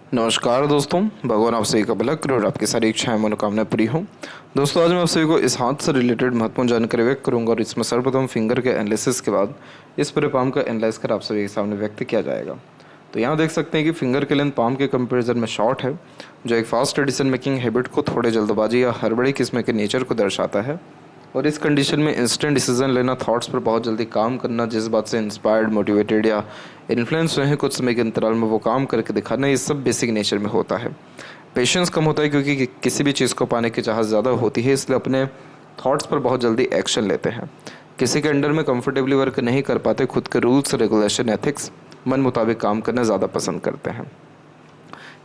नमस्कार दोस्तों, भगवान आप सभी का भला करे और आपकी सारी इच्छाएं मनोकामनाएं पूरी हों। दोस्तों, आज मैं आप सभी को इस हाथ से रिलेटेड महत्वपूर्ण जानकारी व्यक्त करूंगा और इसमें सर्वप्रथम फिंगर के एनालिसिस के बाद इस पूरे पाम का एनालाइज कर आप सभी के सामने व्यक्त किया जाएगा। तो यहाँ देख सकते हैं कि फिंगर के लेंथ पाम के कंपेरिजन में शॉर्ट है, जो एक फास्ट डिसीजन मेकिंग हैबिट को थोड़े जल्दबाजी या हड़बड़ी किस्म के नेचर को दर्शाता है। और इस कंडीशन में इंस्टेंट डिसीजन लेना, थॉट्स पर बहुत जल्दी काम करना, जिस बात से इंस्पायर्ड, मोटिवेटेड या इन्फ्लुएंस हुए हैं कुछ समय के अंतराल में वो काम करके दिखाना, ये सब बेसिक नेचर में होता है। पेशेंस कम होता है क्योंकि किसी भी चीज़ को पाने की चाहत ज़्यादा होती है, इसलिए अपने थॉट्स पर बहुत जल्दी एक्शन लेते हैं। किसी के अंडर में कंफर्टेबली वर्क नहीं कर पाते, खुद के रूल्स, रेगुलेशन, एथिक्स मन मुताबिक काम करना ज़्यादा पसंद करते हैं।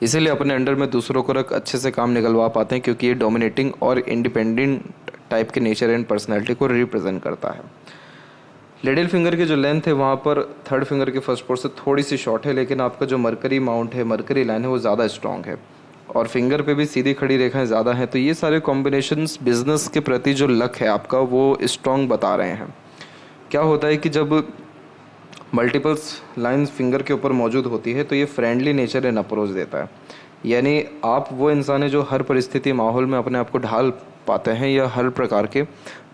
इसीलिए अपने अंडर में दूसरों को रख अच्छे से काम निकलवा पाते हैं, क्योंकि ये डोमिनेटिंग और इंडिपेंडेंट टाइप के नेचर एंड पर्सनैलिटी को रिप्रेजेंट करता है। लिटिल फिंगर की जो लेंथ है वहाँ पर थर्ड फिंगर के फर्स्ट पोर्ट से थोड़ी सी शॉर्ट है, लेकिन आपका जो मरकरी माउंट है, मरकरी लाइन है, वो ज़्यादा स्ट्रॉन्ग है और फिंगर पे भी सीधी खड़ी रेखाएं ज़्यादा हैं। तो ये सारे कॉम्बिनेशंस बिजनेस के प्रति जो लक है आपका वो स्ट्रॉन्ग बता रहे हैं। क्या होता है कि जब मल्टीपल्स लाइंस फिंगर के ऊपर मौजूद होती है तो ये फ्रेंडली नेचर एंड अप्रोच देता है, यानी आप वो इंसान है जो हर परिस्थिति, माहौल में अपने आप को ढाल पाते हैं या हर प्रकार के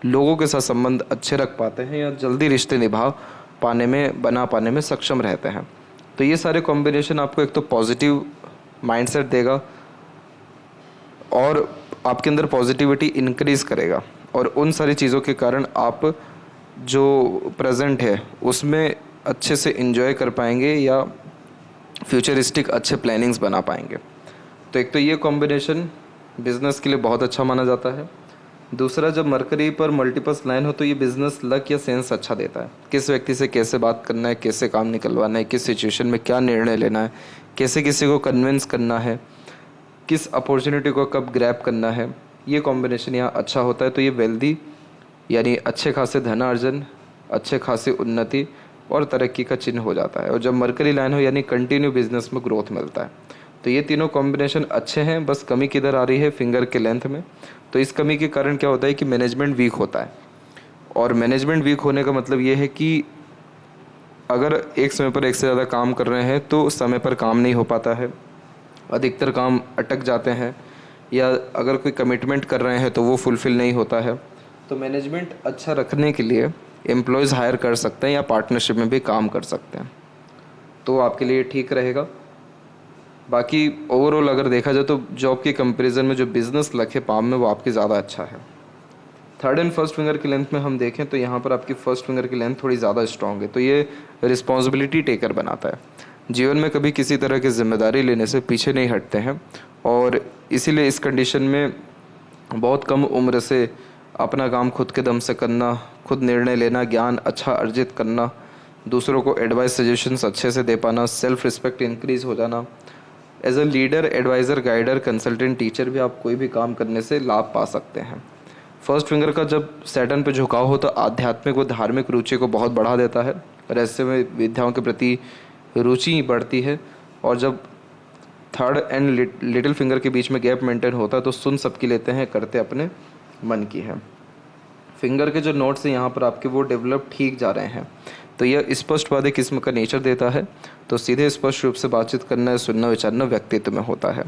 लोगों के साथ संबंध अच्छे रख पाते हैं या जल्दी रिश्ते बना पाने में सक्षम रहते हैं। तो ये सारे कॉम्बिनेशन आपको एक तो पॉजिटिव माइंडसेट देगा और आपके अंदर पॉजिटिविटी इंक्रीज करेगा, और उन सारी चीज़ों के कारण आप जो प्रेजेंट है उसमें अच्छे से एंजॉय कर पाएंगे या फ्यूचरिस्टिक अच्छे प्लानिंग्स बना पाएंगे। तो एक तो ये कॉम्बिनेशन बिजनेस के लिए बहुत अच्छा माना जाता है। दूसरा, जब मरकरी पर मल्टीपल्स लाइन हो तो ये बिजनेस लक या सेंस अच्छा देता है। किस व्यक्ति से कैसे बात करना है, कैसे काम निकलवाना है, किस सिचुएशन में क्या निर्णय लेना है, कैसे किसी को कन्विंस करना है, किस अपॉर्चुनिटी को कब ग्रैब करना है, ये कॉम्बिनेशन यहाँ अच्छा होता है। तो ये वेल्दी यानी अच्छे खासे धनार्जन, अच्छे खासी उन्नति और तरक्की का चिन्ह हो जाता है। और जब मरकरी लाइन हो यानी कंटिन्यू बिजनेस में ग्रोथ मिलता है। तो ये तीनों कॉम्बिनेशन अच्छे हैं, बस कमी किधर आ रही है, फिंगर के लेंथ में। तो इस कमी के कारण क्या होता है कि मैनेजमेंट वीक होता है, और मैनेजमेंट वीक होने का मतलब ये है कि अगर एक समय पर एक से ज़्यादा काम कर रहे हैं तो समय पर काम नहीं हो पाता है, अधिकतर काम अटक जाते हैं, या अगर कोई कमिटमेंट कर रहे हैं तो वो फुलफ़िल नहीं होता है। तो मैनेजमेंट अच्छा रखने के लिए एम्प्लॉयज़ हायर कर सकते हैं या पार्टनरशिप में भी काम कर सकते हैं, तो आपके लिए ठीक रहेगा। बाकी ओवरऑल अगर देखा जाए तो जॉब के कंपैरिजन में जो बिजनेस लक है पाम में वो आपकी ज़्यादा अच्छा है। थर्ड एंड फर्स्ट फिंगर की लेंथ में हम देखें तो यहाँ पर आपकी फर्स्ट फिंगर की लेंथ थोड़ी ज़्यादा स्ट्रॉन्ग है, तो ये रिस्पॉन्सिबिलिटी टेकर बनाता है। जीवन में कभी किसी तरह की जिम्मेदारी लेने से पीछे नहीं हटते हैं, और इसीलिए इस कंडीशन में बहुत कम उम्र से अपना काम खुद के दम से करना, खुद निर्णय लेना, ज्ञान अच्छा अर्जित करना, दूसरों को एडवाइस सजेशंस अच्छे से दे पाना, सेल्फ रिस्पेक्ट इंक्रीज हो जाना। As a leader, adviser, guider, consultant, teacher भी आप कोई भी काम करने से लाभ पा सकते हैं। फर्स्ट फिंगर का जब सैटर्न पे झुकाव हो तो आध्यात्मिक व धार्मिक रुचि को बहुत बढ़ा देता है, रहस्यमय विद्याओं के प्रति रुचि बढ़ती है। और जब थर्ड एंड लिटिल फिंगर के बीच में गैप मेंटेन होता है तो सुन सबकी लेते हैं, करते अपने मन की है। फिंगर के जो नोट्स हैं यहाँ पर आपके वो डेवलप ठीक जा रहे हैं, तो यह स्पष्टवादी किस्म का नेचर देता है। तो सीधे स्पष्ट रूप से बातचीत करना, सुनना, विचारना व्यक्तित्व में होता है।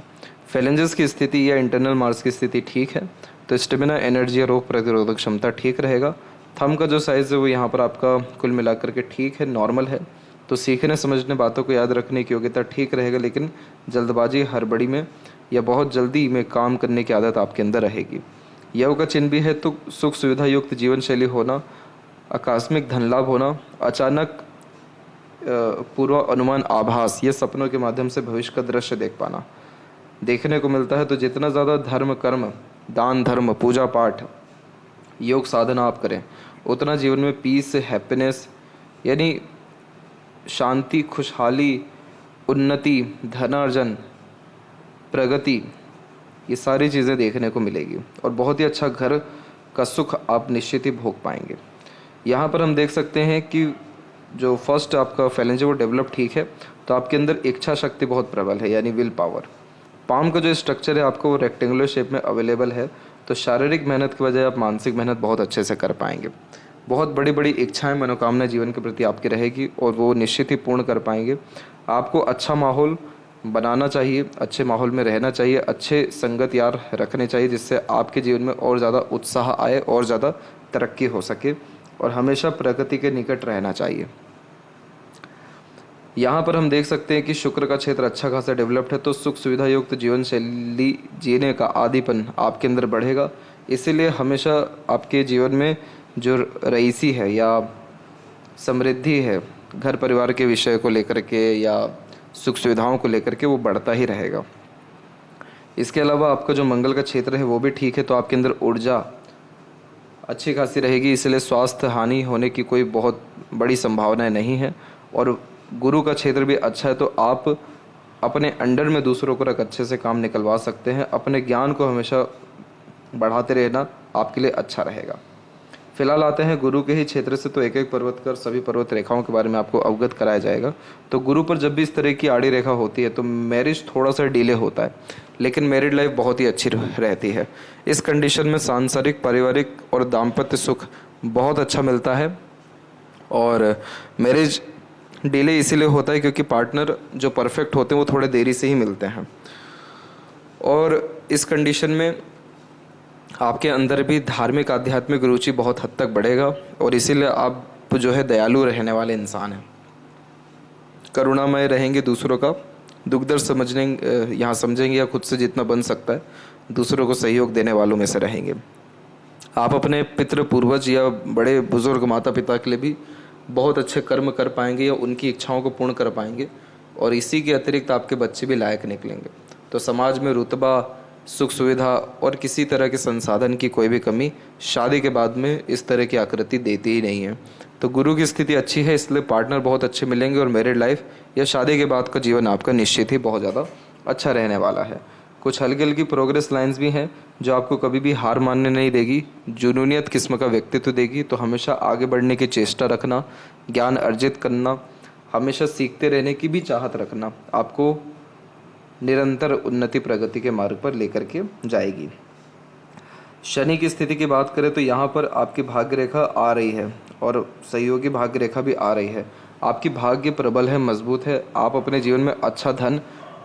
फेलेंजेस की स्थिति या इंटरनल मार्क्स की स्थिति ठीक है, तो स्टेमिना, एनर्जी और रोग प्रतिरोधक क्षमता ठीक रहेगा। थंब का जो साइज़ है वो यहाँ पर आपका कुल मिलाकर के ठीक है, नॉर्मल है। तो सीखने समझने, बातों को याद रखने की योग्यता ठीक रहेगा, लेकिन जल्दबाजी, हड़बड़ी में या बहुत जल्दी में काम करने की आदत आपके अंदर रहेगी। यव का चिन्ह भी है, तो सुख सुविधा युक्त जीवन शैली होना, आकस्मिक धन लाभ होना, अचानक पूर्व अनुमान, आभास, ये सपनों के माध्यम से भविष्य का दृश्य देख पाना देखने को मिलता है। तो जितना ज़्यादा धर्म, कर्म, दान, धर्म, पूजा पाठ, योग साधना आप करें, उतना जीवन में पीस, हैप्पीनेस यानी शांति, खुशहाली, उन्नति, धनार्जन, प्रगति, ये सारी चीज़ें देखने को मिलेगी, और बहुत ही अच्छा घर का सुख आप निश्चित ही भोग पाएंगे। यहाँ पर हम देख सकते हैं कि जो फर्स्ट आपका फैलेंज है वो डेवलप ठीक है, तो आपके अंदर इच्छा शक्ति बहुत प्रबल है, यानी विल पावर। पाम का जो स्ट्रक्चर है आपको वो रेक्टेंगुलर शेप में अवेलेबल है, तो शारीरिक मेहनत की बजाय आप मानसिक मेहनत बहुत अच्छे से कर पाएंगे। बहुत बड़ी बड़ी इच्छाएं, मनोकामना जीवन के प्रति आपकी रहेगी और वो निश्चित ही पूर्ण कर पाएंगे। आपको अच्छा माहौल, बनाना चाहिए, अच्छे माहौल में रहना चाहिए, अच्छे संगत यार रखने चाहिए, जिससे आपके जीवन में और ज़्यादा उत्साह आए और ज़्यादा तरक्की हो सके, और हमेशा प्रगति के निकट रहना चाहिए। यहाँ पर हम देख सकते हैं कि शुक्र का क्षेत्र अच्छा खासा डेवलप्ड है, तो सुख सुविधा युक्त जीवन शैली जीने का आदीपन आपके अंदर बढ़ेगा। इसीलिए हमेशा आपके जीवन में जो रईसी है या समृद्धि है, घर परिवार के विषय को लेकर के या सुख सुविधाओं को लेकर के, वो बढ़ता ही रहेगा। इसके अलावा आपका जो मंगल का क्षेत्र है वो भी ठीक है, तो आपके अंदर ऊर्जा अच्छी खासी रहेगी, इसलिए स्वास्थ्य हानि होने की कोई बहुत बड़ी संभावनाएं नहीं है। और गुरु का क्षेत्र भी अच्छा है, तो आप अपने अंडर में दूसरों को रख अच्छे से काम निकलवा सकते हैं। अपने ज्ञान को हमेशा बढ़ाते रहना आपके लिए अच्छा रहेगा। फिलहाल आते हैं गुरु के ही क्षेत्र से, तो एक एक पर्वत कर सभी पर्वत रेखाओं के बारे में आपको अवगत कराया जाएगा। तो गुरु पर जब भी इस तरह की आड़ी रेखा होती है तो मैरिज थोड़ा सा डिले होता है, लेकिन मैरिड लाइफ बहुत ही अच्छी रहती है। इस कंडीशन में सांसारिक, पारिवारिक और दाम्पत्य सुख बहुत अच्छा मिलता है। और मैरिज डिले इसीलिए होता है क्योंकि पार्टनर जो परफेक्ट होते हैं वो थोड़े देरी से ही मिलते हैं। और इस कंडीशन में आपके अंदर भी धार्मिक आध्यात्मिक रुचि बहुत हद तक बढ़ेगा, और इसीलिए आप जो है दयालु रहने वाले इंसान हैं, करुणामय रहेंगे, दूसरों का दुख दर्द समझने यहाँ समझेंगे, या खुद से जितना बन सकता है दूसरों को सहयोग देने वालों में से रहेंगे। आप अपने पितृ पूर्वज या बड़े बुजुर्ग माता पिता के लिए भी बहुत अच्छे कर्म कर पाएंगे या उनकी इच्छाओं को पूर्ण कर पाएंगे, और इसी के अतिरिक्त आपके बच्चे भी लायक निकलेंगे। तो समाज में रुतबा, सुख सुविधा और किसी तरह के संसाधन की कोई भी कमी शादी के बाद में इस तरह की आकृति देती ही नहीं है। तो गुरु की स्थिति अच्छी है, इसलिए पार्टनर बहुत अच्छे मिलेंगे, और मैरिड लाइफ या शादी के बाद का जीवन आपका निश्चित ही बहुत ज़्यादा अच्छा रहने वाला है। कुछ हल्की हल्की प्रोग्रेस लाइंस भी हैं जो आपको कभी भी हार मानने नहीं देगी, जुनूनियत किस्म का व्यक्तित्व देगी। तो हमेशा आगे बढ़ने की चेष्टा रखना, ज्ञान अर्जित करना, हमेशा सीखते रहने की भी चाहत रखना आपको निरंतर उन्नति प्रगति के मार्ग पर लेकर के जाएगी। शनि की स्थिति की बात करें तो यहाँ पर आपकी भाग्य रेखा आ रही है और सहयोगी भाग्य रेखा भी आ रही है। आपकी भाग्य प्रबल है, मजबूत है। आप अपने जीवन में अच्छा धन,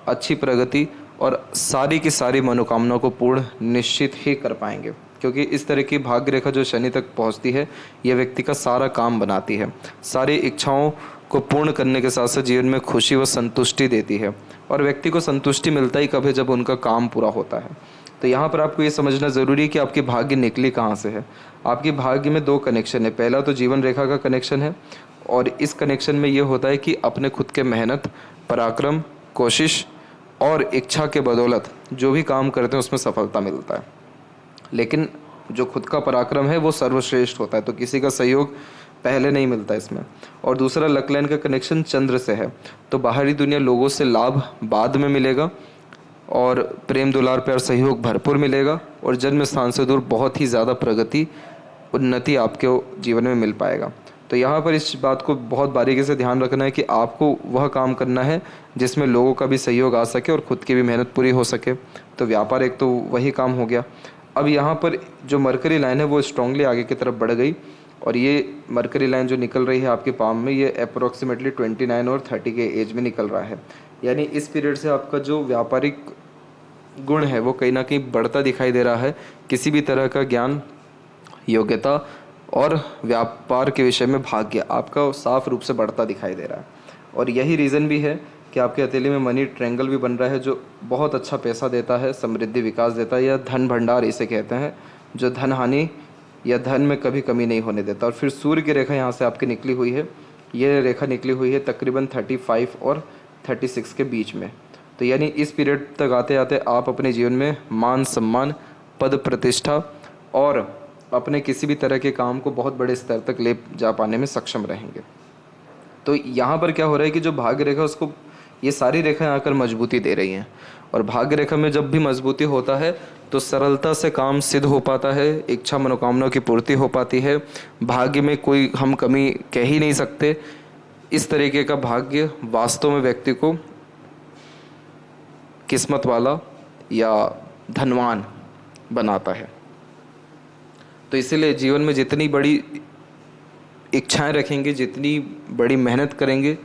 अच्छी प्रगति और सारी की सारी मनोकामनाओं को पूर्ण निश्चित ही कर पाएंगे, क्योंकि इस तरह की भाग्य रेखा जो शनि तक पहुँचती है यह व्यक्ति का सारा काम बनाती है, सारी इच्छाओं को पूर्ण करने के साथ साथ जीवन में खुशी व संतुष्टि देती है। और व्यक्ति को संतुष्टि मिलता ही कब है, जब उनका काम पूरा होता है। तो यहाँ पर आपको ये समझना ज़रूरी है कि आपकी भाग्य निकली कहाँ से है। आपकी भाग्य में दो कनेक्शन है। पहला तो जीवन रेखा का कनेक्शन है, और इस कनेक्शन में ये होता है कि अपने खुद के मेहनत, पराक्रम, कोशिश और इच्छा के बदौलत जो भी काम करते हैं उसमें सफलता मिलता है। लेकिन जो खुद का पराक्रम है वो सर्वश्रेष्ठ होता है, तो किसी का सहयोग पहले नहीं मिलता इसमें। और दूसरा लक लाइन का कनेक्शन चंद्र से है, तो बाहरी दुनिया लोगों से लाभ बाद में मिलेगा, और प्रेम दुलार प्यार सहयोग भरपूर मिलेगा, और जन्म स्थान से दूर बहुत ही ज़्यादा प्रगति, उन्नति आपके जीवन में मिल पाएगा। तो यहाँ पर इस बात को बहुत बारीकी से ध्यान रखना है कि आपको वह काम करना है जिसमें लोगों का भी सहयोग आ सके और खुद की भी मेहनत पूरी हो सके। तो व्यापार एक तो वही काम हो गया। अब यहाँ पर जो मरकरी लाइन है वो स्ट्रांगली आगे की तरफ बढ़ गई, और ये मरकरी लाइन जो निकल रही है आपके पाम में, ये अप्रोक्सीमेटली 29 और 30 के एज में निकल रहा है। यानी इस पीरियड से आपका जो व्यापारिक गुण है वो कहीं ना कहीं बढ़ता दिखाई दे रहा है। किसी भी तरह का ज्ञान, योग्यता और व्यापार के विषय में भाग्य आपका साफ रूप से बढ़ता दिखाई दे रहा है। और यही रीज़न भी है कि आपके हथेली में मनी ट्रायंगल भी बन रहा है, जो बहुत अच्छा पैसा देता है, समृद्धि विकास देता है, या धन भंडार इसे कहते हैं, जो धन हानि या धन में कभी कमी नहीं होने देता। और फिर सूर्य की रेखा यहाँ से आपकी निकली हुई है, ये रेखा निकली हुई है तकरीबन 35 और 36 के बीच में। तो यानी इस पीरियड तक आते आते आप अपने जीवन में मान सम्मान, पद प्रतिष्ठा और अपने किसी भी तरह के काम को बहुत बड़े स्तर तक ले जा पाने में सक्षम रहेंगे। तो यहाँ पर क्या हो रहा है कि जो भाग्य रेखा, उसको ये सारी रेखाएं आकर मजबूती दे रही हैं, और भाग्य रेखा में जब भी मजबूती होता है तो सरलता से काम सिद्ध हो पाता है, इच्छा मनोकामनाओं की पूर्ति हो पाती है, भाग्य में कोई हम कमी कह ही नहीं सकते। इस तरीके का भाग्य वास्तव में व्यक्ति को किस्मत वाला या धनवान बनाता है। तो इसीलिए जीवन में जितनी बड़ी इच्छाएं रखेंगे, जितनी बड़ी मेहनत करेंगे,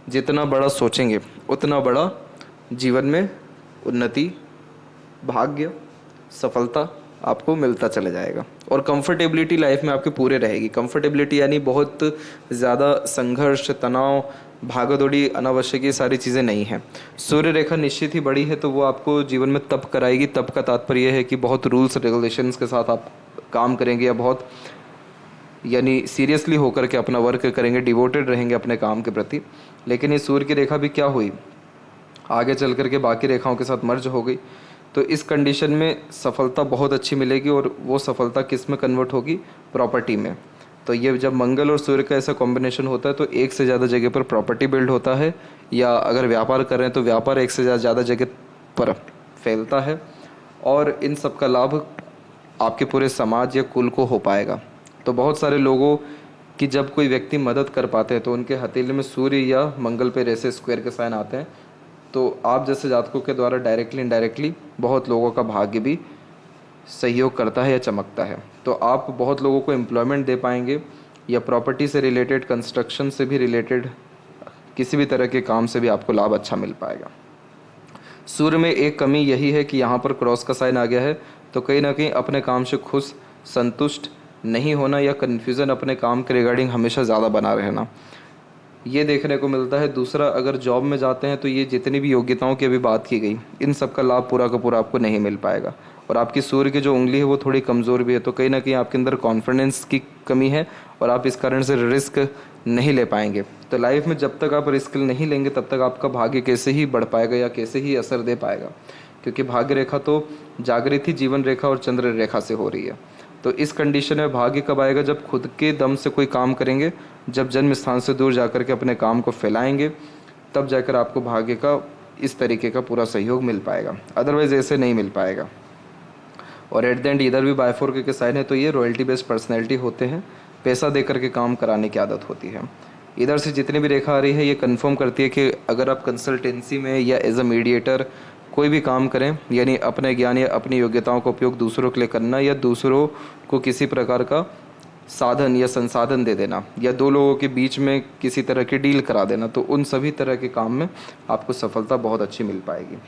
जितना बड़ा सोचेंगे, उतना बड़ा जीवन में उन्नति, भाग्य, सफलता आपको मिलता चला जाएगा। और कंफर्टेबिलिटी लाइफ में आपके पूरे रहेगी। कंफर्टेबिलिटी यानी बहुत ज़्यादा संघर्ष, तनाव, भागदौड़ी, अनावश्यक ये सारी चीज़ें नहीं हैं। सूर्य रेखा निश्चित ही बड़ी है तो वो आपको जीवन में तप कराएगी। तप का तात्पर्य है कि बहुत रूल्स रेगुलेशंस के साथ आप काम करेंगे या बहुत यानी सीरियसली होकर के अपना वर्क करेंगे, डिवोटेड रहेंगे अपने काम के प्रति। लेकिन ये सूर्य की रेखा भी क्या हुई, आगे चल कर के बाकी रेखाओं के साथ मर्ज हो गई। तो इस कंडीशन में सफलता बहुत अच्छी मिलेगी और वो सफलता किस में कन्वर्ट होगी, प्रॉपर्टी में। तो ये जब मंगल और सूर्य का ऐसा कॉम्बिनेशन होता है तो एक से ज़्यादा जगह पर प्रॉपर्टी बिल्ड होता है, या अगर व्यापार कर रहे हैं तो व्यापार एक से ज़्यादा जगह पर फैलता है और इन सब का लाभ आपके पूरे समाज या कुल को हो पाएगा। तो बहुत सारे लोगों की जब कोई व्यक्ति मदद कर पाते हैं तो उनके हथेली में सूर्य या मंगल पे ऐसे स्क्वायर के साइन आते हैं। तो आप जैसे जातकों के द्वारा डायरेक्टली इनडायरेक्टली बहुत लोगों का भाग्य भी सहयोग करता है या चमकता है। तो आप बहुत लोगों को एम्प्लॉयमेंट दे पाएंगे या प्रॉपर्टी से रिलेटेड, कंस्ट्रक्शन से भी रिलेटेड किसी भी तरह के काम से भी आपको लाभ अच्छा मिल पाएगा। सूर्य में एक कमी यही है कि यहाँ पर क्रॉस का साइन आ गया है, तो कहीं ना कहीं अपने काम से खुश, संतुष्ट नहीं होना या कन्फ्यूज़न अपने काम के रिगार्डिंग हमेशा ज़्यादा बना रहना, ये देखने को मिलता है। दूसरा, अगर जॉब में जाते हैं तो ये जितनी भी योग्यताओं की अभी बात की गई, इन सब का लाभ पूरा का पूरा आपको नहीं मिल पाएगा। और आपकी सूर्य की जो उंगली है वो थोड़ी कमज़ोर भी है, तो कहीं ना कहीं आपके अंदर कॉन्फिडेंस की कमी है और आप इस कारण से रिस्क नहीं ले पाएंगे। तो लाइफ में जब तक आप रिस्क नहीं लेंगे तब तक आपका भाग्य कैसे ही बढ़ पाएगा या कैसे ही असर दे पाएगा, क्योंकि भाग्य रेखा तो जागृत ही जीवन रेखा और चंद्र रेखा से हो रही है। तो इस कंडीशन में भाग्य कब आएगा, जब खुद के दम से कोई काम करेंगे, जब जन्म स्थान से दूर जाकर के अपने काम को फैलाएंगे, तब जाकर आपको भाग्य का इस तरीके का पूरा सहयोग मिल पाएगा, अदरवाइज ऐसे नहीं मिल पाएगा। और एट द एंड इधर भी बाय4 के साइन है, तो ये रॉयल्टी बेस्ड पर्सनैलिटी होते हैं, पैसा दे करके काम कराने की आदत होती है। इधर से जितनी भी रेखा आ रही है ये कंफर्म करती है कि अगर आप कंसल्टेंसी में या एज अ मीडिएटर कोई भी काम करें, यानी अपने ज्ञान या अपनी योग्यताओं का उपयोग दूसरों के लिए करना या दूसरों को किसी प्रकार का साधन या संसाधन दे देना या दो लोगों के बीच में किसी तरह की डील करा देना, तो उन सभी तरह के काम में आपको सफलता बहुत अच्छी मिल पाएगी।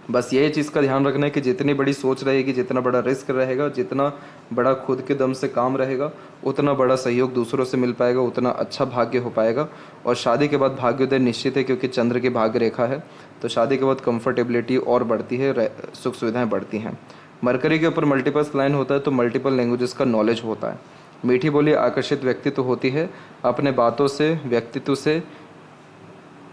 बस यही चीज़ का ध्यान रखना है कि जितनी बड़ी सोच रहेगी, जितना बड़ा रिस्क रहेगा, जितना बड़ा खुद के दम से काम रहेगा, उतना बड़ा सहयोग दूसरों से मिल पाएगा, उतना अच्छा भाग्य हो पाएगा। और शादी के बाद भाग्योदय निश्चित है, क्योंकि चंद्र की भाग्य रेखा है, तो शादी के बाद कंफर्टेबिलिटी और बढ़ती है, सुख सुविधाएं बढ़ती हैं। मरकरी के ऊपर मल्टीपल लाइन होता है, तो मल्टीपल लैंग्वेजेस का नॉलेज होता है। मीठी बोली आकर्षित व्यक्तित्व होती है, अपने बातों से, व्यक्तित्व से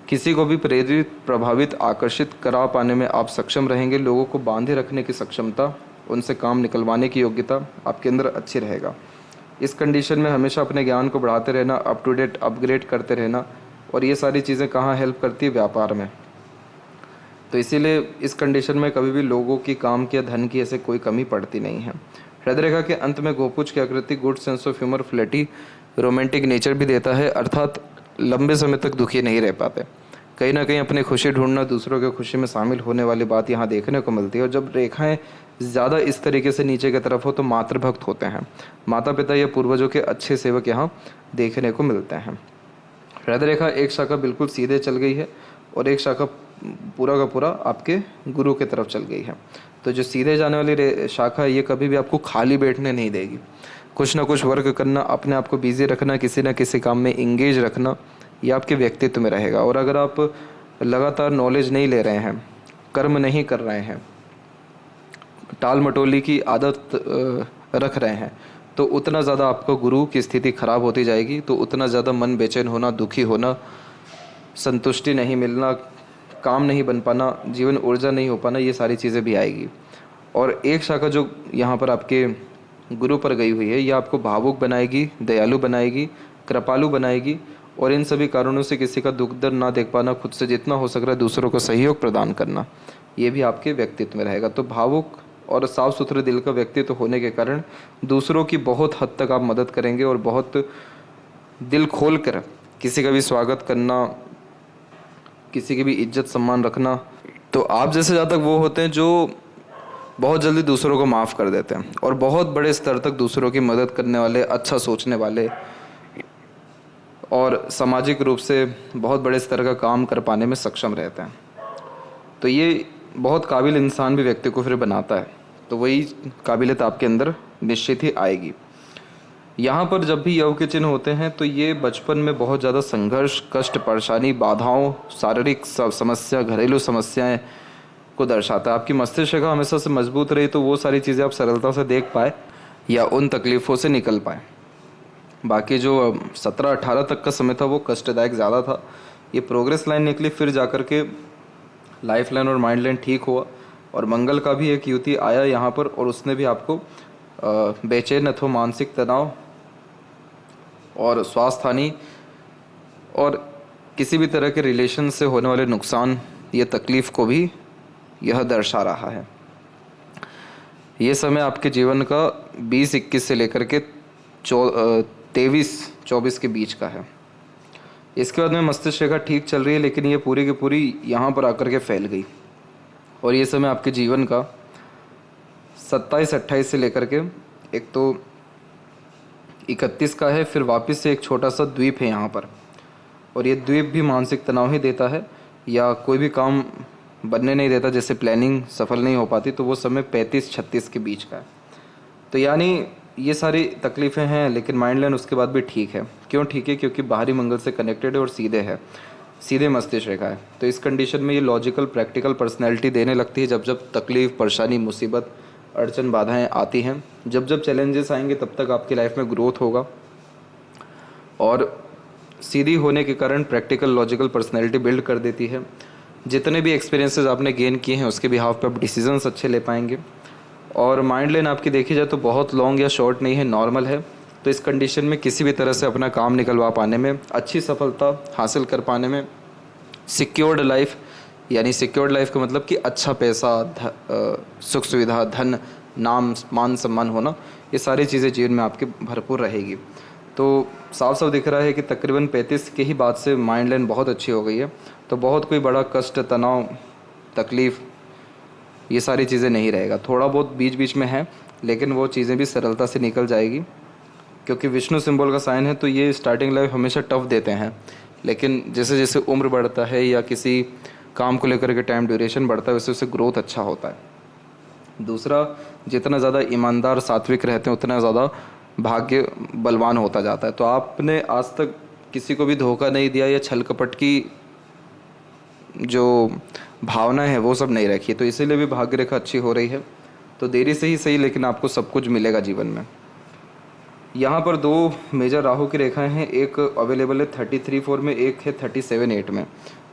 किसी को भी प्रेरित, प्रभावित, आकर्षित करा पाने में आप सक्षम रहेंगे। लोगों को बांधे रखने की सक्षमता, उनसे काम निकलवाने की योग्यता आपके अंदर अच्छी रहेगा। इस कंडीशन में हमेशा अपने ज्ञान को बढ़ाते रहना, अप टू डेट, अपग्रेड करते रहना, और ये सारी चीज़ें कहाँ हेल्प करती है, व्यापार में। तो इसीलिए इस कंडीशन में कभी भी लोगों की, काम की या धन की ऐसे कोई कमी पड़ती नहीं है। हृदय रेखा के अंत में गोपुच की आकृति good sense of humour, flirty, romantic nature भी देता है, अर्थात लंबे समय तक दुखी नहीं रह पाते। कहीं ना कहीं अपनी खुशी ढूंढना, दूसरों की खुशी में शामिल होने वाली बात यहाँ देखने को मिलती है। और जब रेखाएं ज़्यादा इस तरीके से नीचे की तरफ हो तो मातृभक्त होते हैं, माता पिता या पूर्वजों के अच्छे सेवक यहाँ देखने को मिलते हैं। हृदय रेखा एक शाखा बिल्कुल सीधे चल गई है और एक शाखा पूरा का पूरा आपके गुरु की तरफ चल गई है। तो जो सीधे जाने वाली शाखा है ये कभी भी आपको खाली बैठने नहीं देगी। कुछ ना कुछ वर्क करना, अपने आप को बिजी रखना, किसी न किसी काम में इंगेज रखना, ये आपके व्यक्तित्व में रहेगा। और अगर आप लगातार नॉलेज नहीं ले रहे हैं, कर्म नहीं कर रहे हैं, टाल मटोली की आदत रख रहे हैं, तो उतना ज़्यादा आपको गुरु की स्थिति खराब होती जाएगी, तो उतना ज़्यादा मन बेचैन होना, दुखी होना, संतुष्टि नहीं मिलना, काम नहीं बन पाना, जीवन ऊर्जा नहीं हो पाना, ये सारी चीज़ें भी आएगी। और एक शाखा जो यहाँ पर आपके गुरु पर गई हुई है, ये आपको भावुक बनाएगी, दयालु बनाएगी, कृपालु बनाएगी, और इन सभी कारणों से किसी का दुख दर्द ना देख पाना, खुद से जितना हो सक रहा है दूसरों को सहयोग प्रदान करना, ये भी आपके व्यक्तित्व में रहेगा। तो भावुक और साफ सुथरे दिल का व्यक्तित्व होने के कारण दूसरों की बहुत हद तक आप मदद करेंगे और बहुत दिल खोल कर किसी का भी स्वागत करना, किसी की भी इज्जत सम्मान रखना। तो आप जैसे जातक वो होते हैं जो बहुत जल्दी दूसरों को माफ़ कर देते हैं और बहुत बड़े स्तर तक दूसरों की मदद करने वाले, अच्छा सोचने वाले और सामाजिक रूप से बहुत बड़े स्तर का काम कर पाने में सक्षम रहते हैं। तो ये बहुत काबिल इंसान भी व्यक्ति को फिर बनाता है, तो वही काबिलियत आपके अंदर निश्चित ही आएगी। यहाँ पर जब भी यव के चिन्ह होते हैं तो ये बचपन में बहुत ज़्यादा संघर्ष, कष्ट, परेशानी, बाधाओं, शारीरिक समस्या, घरेलू समस्याएं को दर्शाता है। आपकी मस्तिष्क रेखा हमेशा से मजबूत रही तो वो सारी चीज़ें आप सरलता से देख पाए या उन तकलीफ़ों से निकल पाए। बाकी जो 17-18 तक का समय था वो कष्टदायक ज़्यादा था। ये प्रोग्रेस लाइन निकली, फिर जाकर के लाइफ लाइन और माइंड लाइन ठीक हुआ, और मंगल का भी एक युति आया यहाँ पर, और उसने भी आपको बेचैन अथवा मानसिक तनाव और स्वास्थ्य हानि और किसी भी तरह के रिलेशन से होने वाले नुकसान या तकलीफ़ को भी यह दर्शा रहा है। ये समय आपके जीवन का 20-21 से लेकर के 23-24 के बीच का है। इसके बाद में मस्तिष्क रेखा ठीक चल रही है, लेकिन ये पूरी की पूरी यहाँ पर आकर के फैल गई, और ये समय आपके जीवन का 27-28 से लेकर के एक तो 31 का है। फिर वापस से एक छोटा सा द्वीप है यहाँ पर, और ये द्वीप भी मानसिक तनाव ही देता है या कोई भी काम बनने नहीं देता, जैसे प्लानिंग सफल नहीं हो पाती, तो वो समय 35-36 के बीच का है। तो यानी ये सारी तकलीफ़ें हैं, लेकिन माइंड लाइन उसके बाद भी ठीक है। क्यों ठीक है? क्योंकि बाहरी मंगल से कनेक्टेड है और सीधे है, सीधे मस्तिष्क रेखा है। तो इस कंडीशन में ये लॉजिकल, प्रैक्टिकल पर्सनैलिटी देने लगती है जब जब तकलीफ़, परेशानी, मुसीबत, अड़चन, बाधाएं आती हैं। जब जब चैलेंजेस आएंगे तब तक आपकी लाइफ में ग्रोथ होगा, और सीधी होने के कारण प्रैक्टिकल, लॉजिकल पर्सनैलिटी बिल्ड कर देती है। जितने भी एक्सपीरियंसेस आपने गेन किए हैं उसके बिहाफ पे आप डिसीजंस अच्छे ले पाएंगे। और माइंड लाइन आपकी देखी जाए तो बहुत लॉन्ग या शॉर्ट नहीं है, नॉर्मल है। तो इस कंडीशन में किसी भी तरह से अपना काम निकलवा पाने में, अच्छी सफलता हासिल कर पाने में, सिक्योर्ड लाइफ, यानी सिक्योर्ड लाइफ का मतलब कि अच्छा पैसा, सुख सुविधा, धन, नाम, मान, सम्मान होना, ये सारी चीज़ें जीवन में आपके भरपूर रहेगी। तो साफ साफ दिख रहा है कि तकरीबन 35 के ही बाद से माइंड लाइन बहुत अच्छी हो गई है। तो बहुत कोई बड़ा कष्ट, तनाव, तकलीफ़, ये सारी चीज़ें नहीं रहेगा। थोड़ा बहुत बीच बीच में है, लेकिन वो चीज़ें भी सरलता से निकल जाएगी, क्योंकि विष्णु सिंबल का साइन है। तो ये स्टार्टिंग लाइफ हमेशा टफ देते हैं, लेकिन जैसे जैसे उम्र बढ़ता है या किसी काम को लेकर के टाइम ड्यूरेशन बढ़ता है, वैसे वैसे ग्रोथ अच्छा होता है। दूसरा, जितना ज़्यादा ईमानदार, सात्विक रहते हैं, उतना ज़्यादा भाग्य बलवान होता जाता है। तो आपने आज तक किसी को भी धोखा नहीं दिया या छल कपट की जो भावना है वो सब नहीं रखी, तो इसीलिए भी भाग्य रेखा अच्छी हो रही है। तो देरी से ही सही, लेकिन आपको सब कुछ मिलेगा जीवन में। यहाँ पर 2 मेजर राहु की रेखाएं हैं, एक अवेलेबल है 33-4 में, एक है 37-8 में।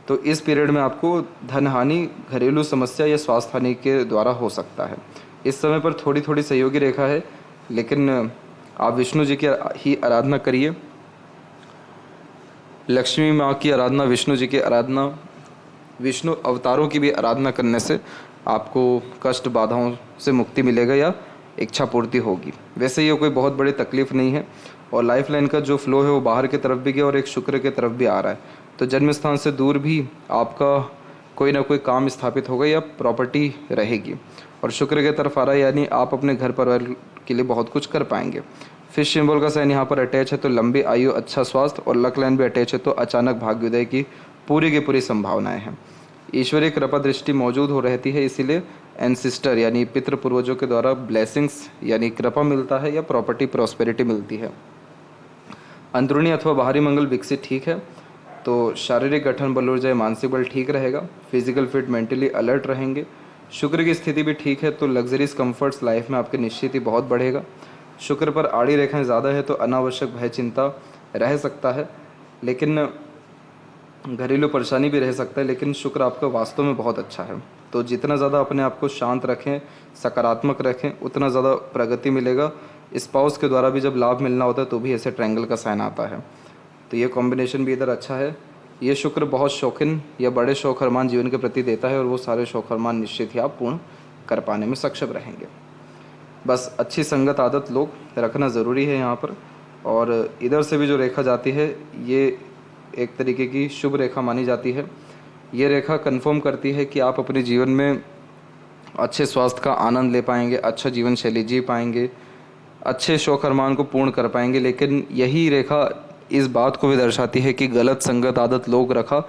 तो इस पीरियड में आपको धन हानि, घरेलू समस्या या स्वास्थ्य हानि के द्वारा हो सकता है। इस समय पर थोड़ी थोड़ी सहयोगी रेखा है, लेकिन आप विष्णु जी की ही आराधना करिए। लक्ष्मी माँ की आराधना, विष्णु जी की आराधना, विष्णु अवतारों की भी आराधना करने से आपको कष्ट, बाधाओं से मुक्ति मिलेगा या इच्छा पूर्ति होगी। वैसे ये कोई बहुत बड़ी तकलीफ नहीं है, और लाइफ लाइन का जो फ्लो है वो बाहर की तरफ भी गया और एक शुक्र की तरफ भी आ रहा है। तो जन्म स्थान से दूर भी आपका कोई ना कोई काम स्थापित होगा या प्रॉपर्टी रहेगी, और शुक्र की तरफ आ रहा है, यानी आप अपने घर परिवार के लिए बहुत कुछ कर पाएंगे। फिश सिंबल का साइन यहाँ पर अटैच है, तो लंबी आयु, अच्छा स्वास्थ्य, और लक लाइन भी अटैच है, तो अचानक भाग्योदय की पूरी संभावनाएं हैं। ईश्वरीय कृपा दृष्टि मौजूद हो रहती है, इसीलिए एंसिस्टर यानी पितृ पूर्वजों के द्वारा ब्लेसिंग्स यानी कृपा मिलता है या प्रॉपर्टी, प्रॉस्पेरिटी मिलती है। अंदरूनी अथवा बाहरी मंगल विकसित ठीक है, तो शारीरिक गठन, बल ऊर्जा, मानसिक बल ठीक रहेगा। फिजिकल फिट, मेंटली अलर्ट रहेंगे। शुक्र की स्थिति भी ठीक है, तो लग्जरीज कंफर्ट्स लाइफ में आपके निश्चित ही बहुत बढ़ेगा। शुक्र पर आड़ी रेखाएं ज़्यादा है, तो अनावश्यक भय, चिंता रह सकता है, लेकिन घरेलू परेशानी भी रह सकता है। लेकिन शुक्र आपका वास्तव में बहुत अच्छा है, तो जितना ज़्यादा अपने आप को शांत रखें, सकारात्मक रखें, उतना ज़्यादा प्रगति मिलेगा। स्पाउस के द्वारा भी जब लाभ मिलना होता है तो भी ऐसे ट्रायंगल का साइन आता है, तो ये कॉम्बिनेशन भी इधर अच्छा है। ये शुक्र बहुत शौकीन या बड़े शौक अरमान जीवन के प्रति देता है, और वो सारे शौक अरमान निश्चित ही आप पूर्ण कर पाने में सक्षम रहेंगे। बस अच्छी संगत आदत लोग रखना ज़रूरी है यहाँ पर। और इधर से भी जो रेखा जाती है ये एक तरीके की शुभ रेखा मानी जाती है। ये रेखा कंफर्म करती है कि आप अपने जीवन में अच्छे स्वास्थ्य का आनंद ले पाएंगे, अच्छा जीवन शैली जी पाएंगे, अच्छे शौक अरमान को पूर्ण कर पाएंगे। लेकिन यही रेखा इस बात को भी दर्शाती है कि गलत संगत आदत लोग रखा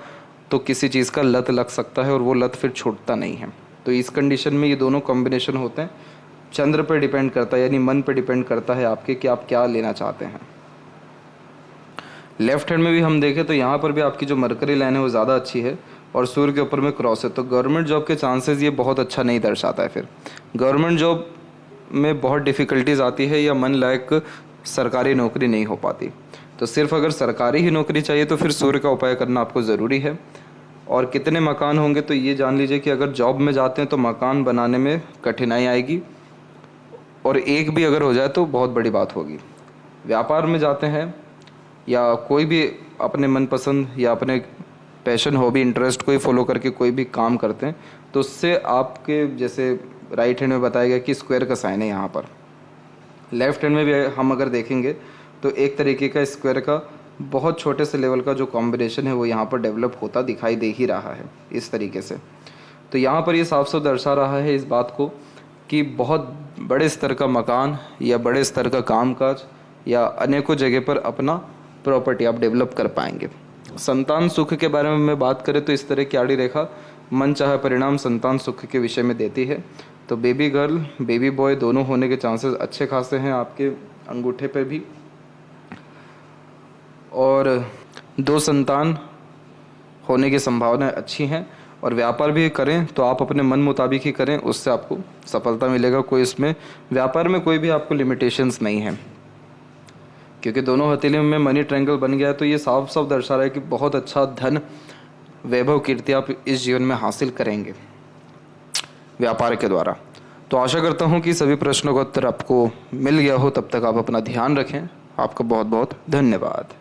तो किसी चीज़ का लत लग सकता है और वो लत फिर छूटता नहीं है। तो इस कंडीशन में ये दोनों कॉम्बिनेशन होते हैं। चंद्र पे डिपेंड करता है, यानी मन पे डिपेंड करता है आपके कि आप क्या लेना चाहते हैं। लेफ्ट हैंड में भी हम देखें तो यहाँ पर भी आपकी जो मरकरी लाइन है वो ज़्यादा अच्छी है और सूर्य के ऊपर में क्रॉस है, तो गवर्नमेंट जॉब के चांसेस ये बहुत अच्छा नहीं दर्शाता है। फिर गवर्नमेंट जॉब में बहुत डिफ़िकल्टीज आती है या मन लायक सरकारी नौकरी नहीं हो पाती। तो सिर्फ अगर सरकारी ही नौकरी चाहिए तो फिर सूर्य का उपाय करना आपको ज़रूरी है। और कितने मकान होंगे तो ये जान लीजिए कि अगर जॉब में जाते हैं तो मकान बनाने में कठिनाई आएगी, और एक भी अगर हो जाए तो बहुत बड़ी बात होगी। व्यापार में जाते हैं या कोई भी अपने मनपसंद या अपने पैशन, हॉबी, इंटरेस्ट को ही फॉलो करके कोई भी काम करते हैं तो उससे आपके, जैसे राइट हैंड में बताया गया कि स्क्वायर का साइन है यहाँ पर, लेफ्ट हैंड में भी हम अगर देखेंगे तो एक तरीके का स्क्वायर का बहुत छोटे से लेवल का जो कॉम्बिनेशन है वो यहाँ पर डेवलप होता दिखाई दे ही रहा है इस तरीके से। तो यहाँ पर ये साफ साफ दर्शा रहा है इस बात को कि बहुत बड़े स्तर का मकान या बड़े स्तर का कामकाज या अनेकों जगह पर अपना प्रॉपर्टी आप डेवलप कर पाएंगे। संतान सुख के बारे में मैं बात करें तो इस तरह की आड़ी रेखा मन चाहे परिणाम संतान सुख के विषय में देती है। तो बेबी गर्ल, बेबी बॉय दोनों होने के चांसेस अच्छे खासे हैं आपके अंगूठे पर भी, और 2 संतान होने की संभावनाएं अच्छी हैं। और व्यापार भी करें तो आप अपने मन मुताबिक ही करें, उससे आपको सफलता मिलेगा। कोई इसमें व्यापार में कोई भी आपको लिमिटेशंस नहीं है, क्योंकि दोनों हथेली में मनी ट्रायंगल बन गया है। तो ये साफ साफ दर्शा रहा है कि बहुत अच्छा धन, वैभव, कीर्ति आप इस जीवन में हासिल करेंगे व्यापार के द्वारा। तो आशा करता हूँ कि सभी प्रश्नों का उत्तर आपको मिल गया हो। तब तक आप अपना ध्यान रखें। आपका बहुत बहुत धन्यवाद।